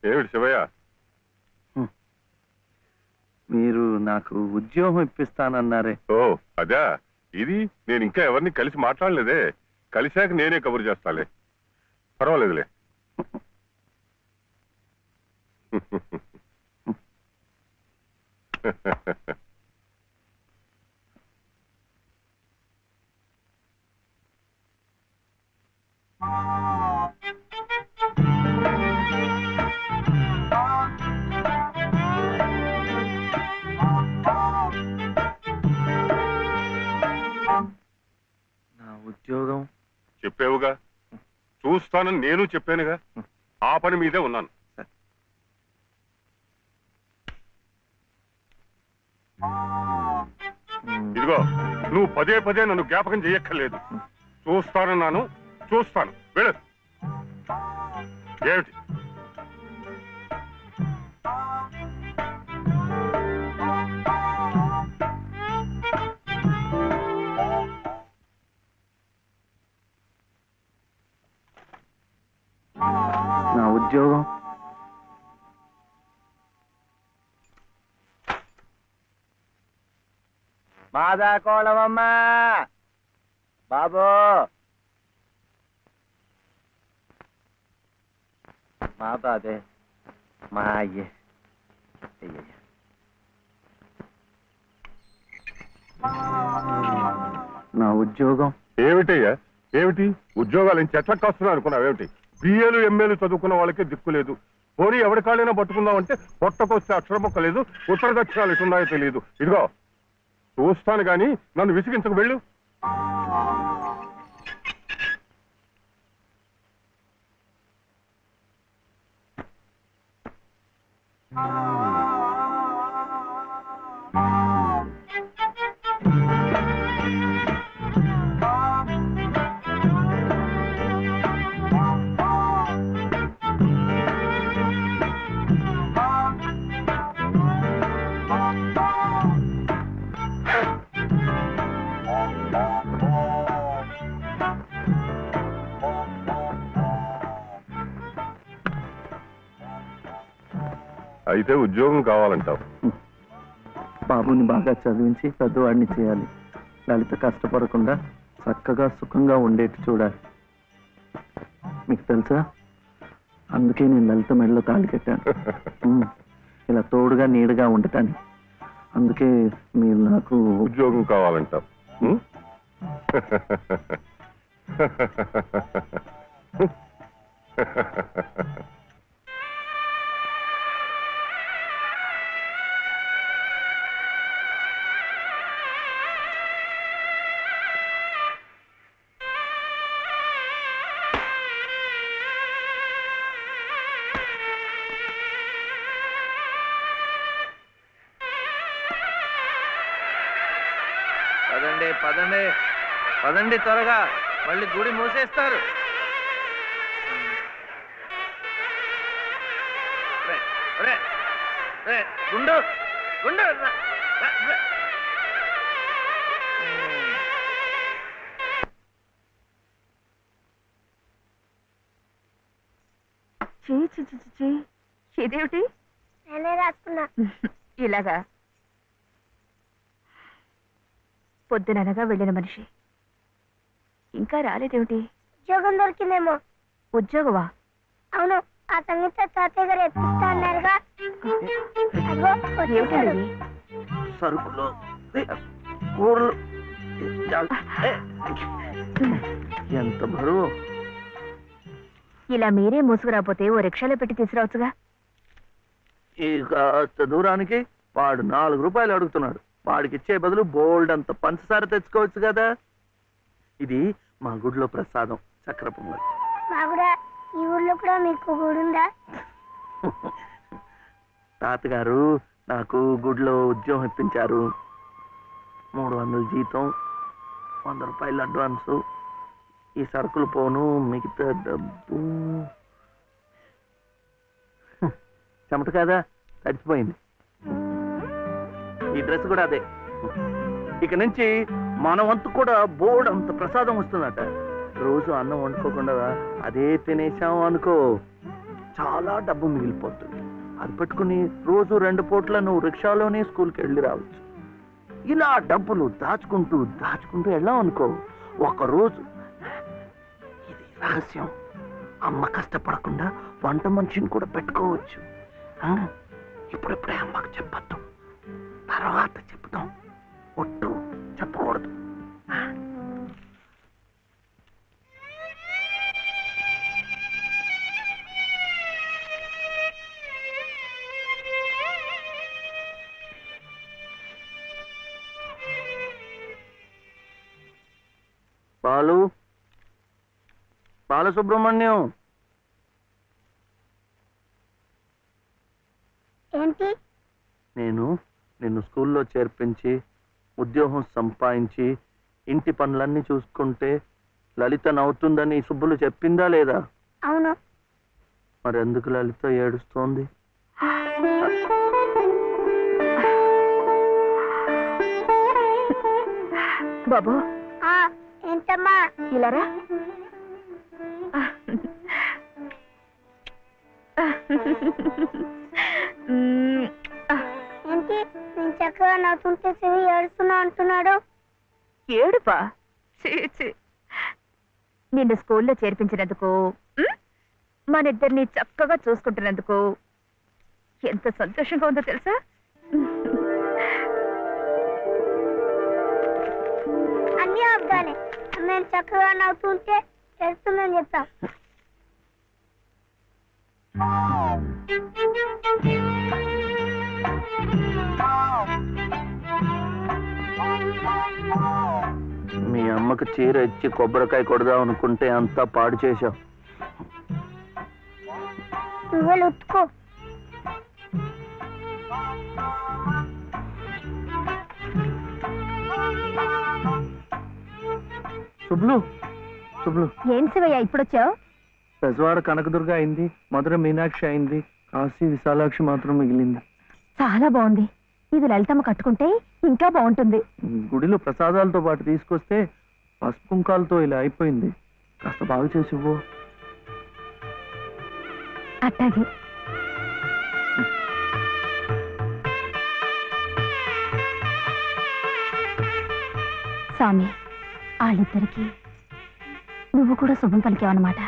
ఏమిటి శివయ్య? మీరు నాకు ఉద్యోగం ఇప్పిస్తానన్నారే. ఓ అదా, ఇది నేను ఇంకా ఎవరిని కలిసి మాట్లాడలేదే. కలిశాక నేనే కబురు చేస్తాలే, పర్వాలేదులే. నా ఉద్యోగం చెప్పావుగా, చూస్తానని నేను చెప్పానుగా. ఆ పని మీదే ఉన్నాను. ఇదిగో, నువ్వు పదే పదే నన్ను జ్ఞాపకం చేయక్కర్లేదు. చూస్తానన్నాను, చూస్తాను. వెళ్ళు. ఏమిటి? నా ఉద్యోగం మాదా కోళమమ్మా బాబు, మా బాబే, మా అయ్యే. నా ఉద్యోగం ఏమిటయ్యా? ఏమిటి ఉద్యోగాలు చెట్లకు వస్తున్నావు అనుకున్నావు? ఏమిటి బిఏలు ఎంఏలు చదువుకున్న వాళ్ళకే దిక్కు లేదు. పోనీ ఎవరి కాళ్ళైనా పట్టుకుందామంటే పొట్టకొస్తే అక్షరం మొక్క లేదు, ఉత్తర దక్షిణాలు ఎటున్నాయో తెలియదు. ఇదిగో చూస్తాను గాని నన్ను విసిగించకు. వెళ్ళు. అయితే ఉద్యోగం కావాలంటావు? బాబుని బాగా చదివించి పెద్దవాడిని చేయాలి. లలిత కష్టపడకుండా చక్కగా సుఖంగా ఉండేట్టు చూడాలి. మీకు తెలుసా, అందుకే నేను లలిత మెడలో తాళి కట్టాను. ఇలా తోడుగా నీడగా ఉండటానికి. అందుకే మీరు నాకు ఉద్యోగం కావాలంటావు. పదండి పదండి పదండి, త్వరగా, మళ్ళీ గుడి మూసేస్తారు. గుండు గుండు ఇదేమిటి? నేనే రాసుకున్నా. ఇలాగా పొద్దుననగా వెళ్ళిన మనిషి ఇంకా రాలేదేమిటి? ఉద్యోగం దొరికిందేమో. ఉద్యోగమా? అవును, ఆ సంగీత తాతయ్య గారు ఎత్తిస్తా అన్నారుగా. అదిగో వచ్చేసాడు. ఏమిటండి? సరుకులు, కూరలు, ఎంత బరువు. ఇలా మీరే మోసుకురాపోతే ఓ రిక్షాలో పెట్టి తీసుకురావచ్చుగా. ఈ కాస్త దూరానికి వాడు 4 రూపాయలు అడుగుతున్నాడు. వాడికి ఇచ్చే బదులు బోల్డ్ అంత పంచదార తెచ్చుకోవచ్చు కదా. ఇది మా గుడిలో ప్రసాదం, చక్కెర పొంగల్. మా కూడా ఈ ఊర్లో కూడా మీకు గుడి ఉందా? తాతగారు నాకు గుడిలో ఉద్యోగం ఇప్పించారు. 300 జీతం, 100 రూపాయలు అడ్వాన్సు. ఈ సరుకులు పోను, మిగతా డబ్బు చెమట కదా, తడిచిపోయింది. ఈ డ్రెస్ కూడా అదే. ఇక నుంచి మన వంతు కూడా బోర్డు అంత ప్రసాదం వస్తుందట. రోజు అన్నం వండుకోకుండా అదే తినేసాం అనుకో, చాలా డబ్బు మిగిలిపోతుంది. అది పెట్టుకుని రోజు 2 పూట్ల నువ్వు రిక్షాలోనే స్కూల్కి వెళ్ళి రావచ్చు. ఇలా డబ్బులు దాచుకుంటూ దాచుకుంటూ వెళ్ళాం అనుకో, ఒకరోజు ఇది రహస్యం, అమ్మ కష్టపడకుండా వంట మనిషిని కూడా పెట్టుకోవచ్చు. ఇప్పుడిప్పుడే అమ్మకు చెప్పద్దు, తర్వాత చెప్తాం. ఒట్టు చెప్పకూడదు. బాలసుబ్రహ్మణ్యం, ఏంటి? నేను నిన్ను స్కూల్లో చేర్పించి ఉద్యోగం సంపాదించి ఇంటి పనులన్నీ చూసుకుంటే లలిత నవ్వుతుందని సుబ్బులు చెప్పిందా లేదా? అవును. మరి ఎందుకు లలిత ఏడుస్తోంది? బాబు ఏంటమ్మా? ఇలారా. ఏంటి నేను చక్కగా నవ్వుతుంటే చెవి ఏడుస్తున్నా అంటున్నాడు? ఏడుపా? నిన్ను స్కూల్లో చేర్పించినందుకు, మన ఇద్దరిని చక్కగా చూసుకుంటున్నందుకు ఎంత సంతోషంగా ఉందో తెలుసా? అన్నీ అబ్బాలే. మేము చక్కగా నవ్వుతుంటే ఏడుస్తుందని చెప్తాం. మీ అమ్మకు చీర ఇచ్చి కొబ్బరికాయ కొడదాం అనుకుంటే అంతా పాడు చేశావు. నువ్వే ఉత్తుకో. శుభ్లు, శుభ్లు, ఏం శివయ్య ఇప్పుడొచ్చావు? పెజవాడ కనకదుర్గ అయింది, మధుర మీనాక్షి అయింది, కాశీ విశాలాక్షి మాత్రం మిగిలింది. చాలా బాగుంది. ఇది లలితమ్మ కట్టుకుంటే ఇంకా బాగుంటుంది. గుడిలో ప్రసాదాలతో పాటు తీసుకొస్తే పసుపు కుంకాలతో ఇలా అయిపోయింది. కాస్త బాగు చేసి ఇవ్వు. అట్టాగే. స్వామి, వాళ్ళిద్దరికి నువ్వు కూడా శుభం పలికావన్నమాట.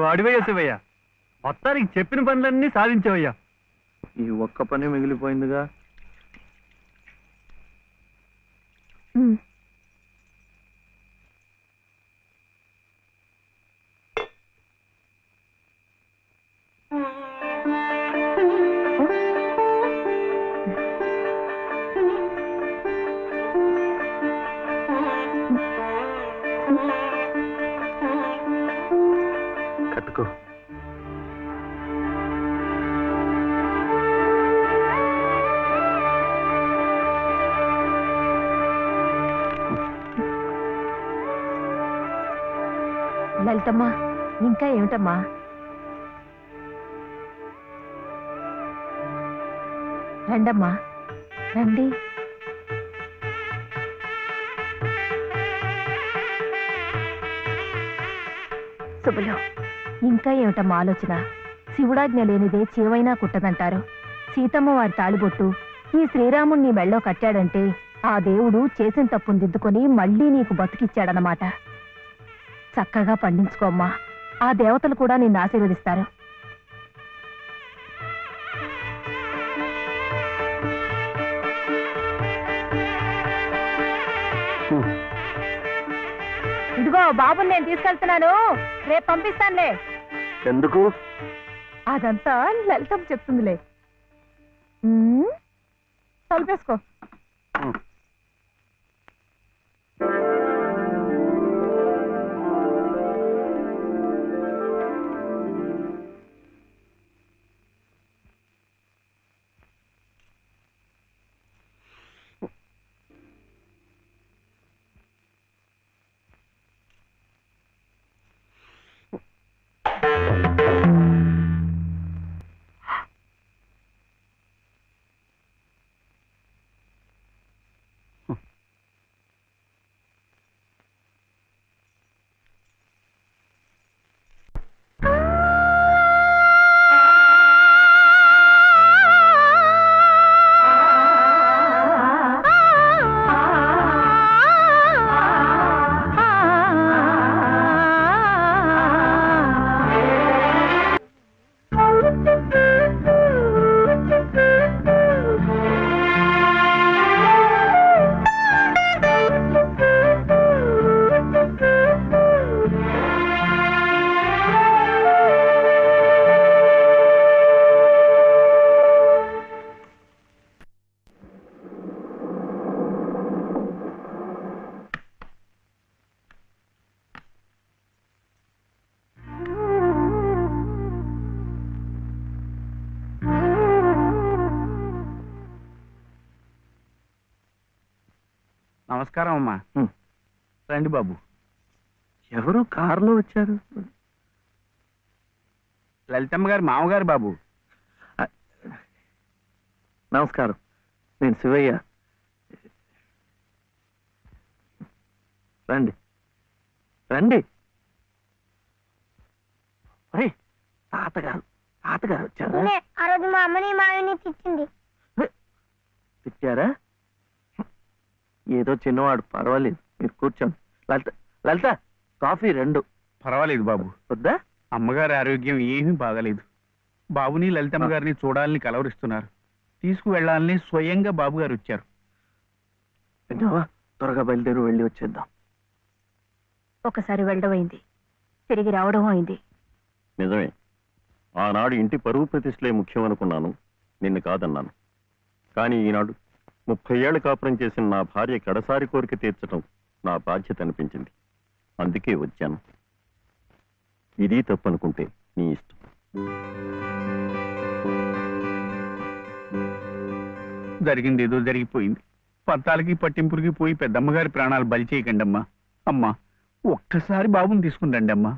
వాడివయ్యా శివయ్య, మొత్తానికి చెప్పిన పనులన్నీ సాధించావయ్యా. ఈ ఒక్క పని మిగిలిపోయిందిగా. కట్టుకో. లలితమ్మా, ఇంకా ఏమిటమ్మా? రండమ్మా, రండి. శుభలో, ఇంకా ఏమిటమ్మా ఆలోచన? శివుడాజ్ఞ లేనిదే చేవైనా కుట్టదంటారు. సీతమ్మ వారి తాళిబొట్టు ఈ శ్రీరాముణ్ణి మెళ్ళో కట్టాడంటే ఆ దేవుడు చేసిన తప్పును దిద్దుకొని మళ్ళీ నీకు బతికిచ్చాడనమాట. చక్కగా పండించుకోమ్మా, ఆ దేవతలు కూడా నిన్ను ఆశీర్వదిస్తారు. ఇదిగో బాబుని నేను తీసుకెళ్తున్నాను, రేపు పంపిస్తానులే. ఎందుకు? అదంతా లలితం చెప్తుందిలే. తలుపేసుకో. నమస్కారం అమ్మా. రండి బాబు. ఎవరు కారులో వచ్చారు? లలితమ్మ గారు మామగారు బాబు. నమస్కారం, నేను శివయ్య. రండి రండి. తాతగారు తాతగారు వచ్చారా? నేనే ఆ రోజు మా అమ్మని మావిని తిట్టింది. తిట్టారా? ఏదో చిన్నవాడు, పర్వాలేదు, మీరు కూర్చోండి. లలిత లలిత కాఫీ 2. పర్వాలేదు బాబు. వద్దా? అమ్మగారి ఆరోగ్యం ఏమీ బాగలేదు. బాబుని లలితమ్మ గారిని చూడాలని కలవరిస్తున్నారు. తీసుకువెళ్లాలని స్వయంగా బాబు గారు వచ్చారు. విన్నావా? త్వరగా బయలుదేరి వెళ్ళి వచ్చేద్దాం. ఒకసారి వెళ్ళడం అయింది, తిరిగి రావడం అయింది. నిజమే, ఆనాడు ఇంటి పరువు ప్రతిష్టలే ముఖ్యం అనుకున్నాను, నిన్ను కాదన్నాను. కానీ ఈనాడు 30 ఏళ్ల కాపురం చేసిన నా భార్య కడసారి కోరిక తీర్చడం నా బాధ్యత అనిపించింది. అందుకే వచ్చాను. ఇది తప్పనుకుంటే నీ ఇష్టం. జరిగింది ఏదో జరిగిపోయింది. పంతాలకి పట్టింపులకి పోయి పెద్దమ్మగారి ప్రాణాలు బలి చేయకండి అమ్మా. అమ్మా, ఒక్కసారి బాబుని తీసుకుని రండి అమ్మా.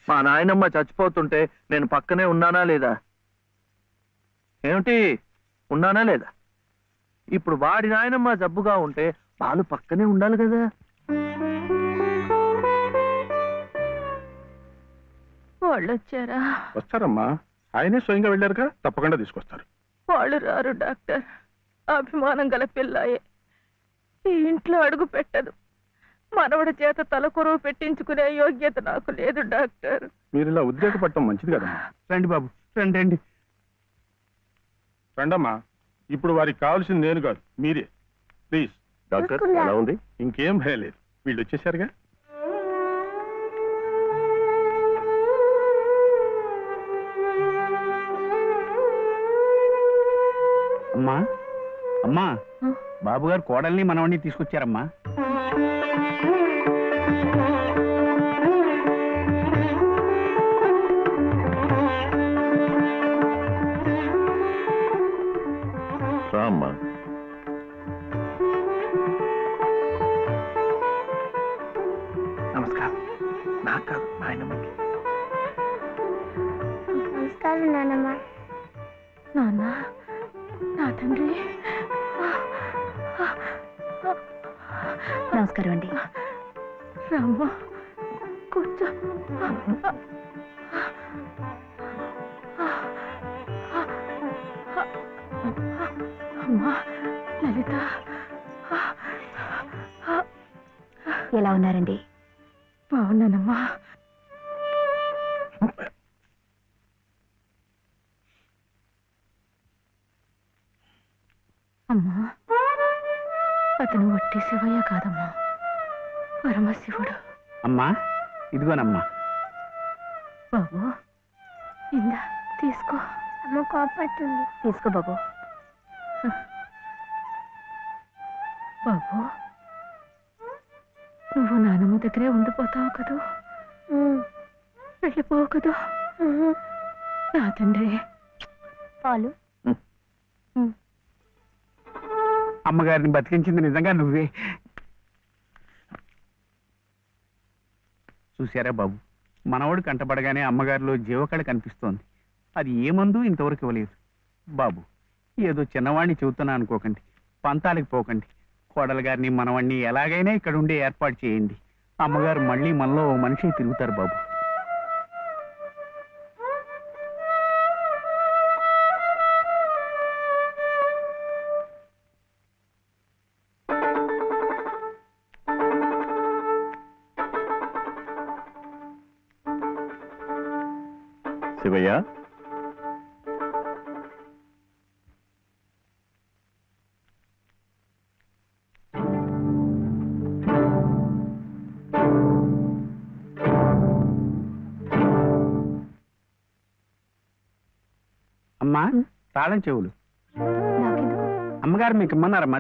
మా నాయనమ్మ చచ్చిపోతుంటే నేను పక్కనే ఉన్నానా లేదా? ఏమిటి, ఉన్నానా లేదా? ఇప్పుడు వాడి నాయనమ్మ జబ్బుగా ఉంటే వాళ్ళు పక్కనే ఉండాలి కదా. వాళ్ళు వచ్చారా? వస్తారమ్మా, ఆయనే స్వయంగా వెళ్ళారుగా, తప్పకుండా తీసుకొస్తారు. వాళ్ళు రారు డాక్టర్. అభిమానం గల పిల్లాయే, ఈ ఇంట్లో అడుగు పెట్టదు. మనవడి చేత తలకొరవ పెట్టించుకునే యోగ్యత నాకు లేదు డాక్టర్. మీరు ఇలా ఉద్రేకపడటం మంచిది కదమ్మా. రండి బాబు, రండి రండి. రండమ్మా, ఇప్పుడు వారికి కావాల్సింది నేను కాదు, మీరే. ప్లీజ్. డాక్టర్ ఎలా ఉంది? ఇంకేం భయం లేదు, వీళ్ళు వచ్చేసారుగా. అమ్మా అమ్మా, బాబు గారు కోడల్ని మనవడిని తీసుకొచ్చారమ్మా. రామ్మా. నమస్కారం. నాకు కాదు, నాయనమ్మకి. నమస్కారం నాన్నమ్మ. నాన్న, నా తండ్రి. నమస్కారం అండి. రామ్మ, కూర్చో. అమ్మా లలిత, ఎలా ఉన్నారండి? బాగున్నానమ్మా. అమ్మా, అతను వట్టి శివయ్య కాదమ్మా, పరమశివుడు. అమ్మా, ఇదిగోనమ్మా. బాబు, ఇందా తీసుకో. అమ్మ కోపడుతుంది. తీసుకో బాబు. బాబు, నువ్వు నానమ్మ దగ్గరే ఉండిపోతావు కదూ, వెళ్ళిపోవు కదూ. నా తండ్రి. పాలు. అమ్మగారిని బతికించింది నిజంగా నువ్వే. చూశారా బాబు, మనవడు కంటపడగానే అమ్మగారిలో జీవకళ కనిపిస్తోంది. అది ఏ మందు ఇంతవరకు ఇవ్వలేదు. బాబు, ఏదో చిన్నవాడిని చెబుతున్నా అనుకోకండి, పంతాలకు పోకండి. కోడలు గారిని మనవాడిని ఎలాగైనా ఇక్కడ ఉండే ఏర్పాటు చేయండి. అమ్మగారు మళ్ళీ మనలో ఓ మనిషి తిరుగుతారు బాబు. శివయ్య, అమ్మా, తాళం చెవులు. నాకెందుకు? అమ్మగారు మీకు ఇమ్మన్నారమ్మా,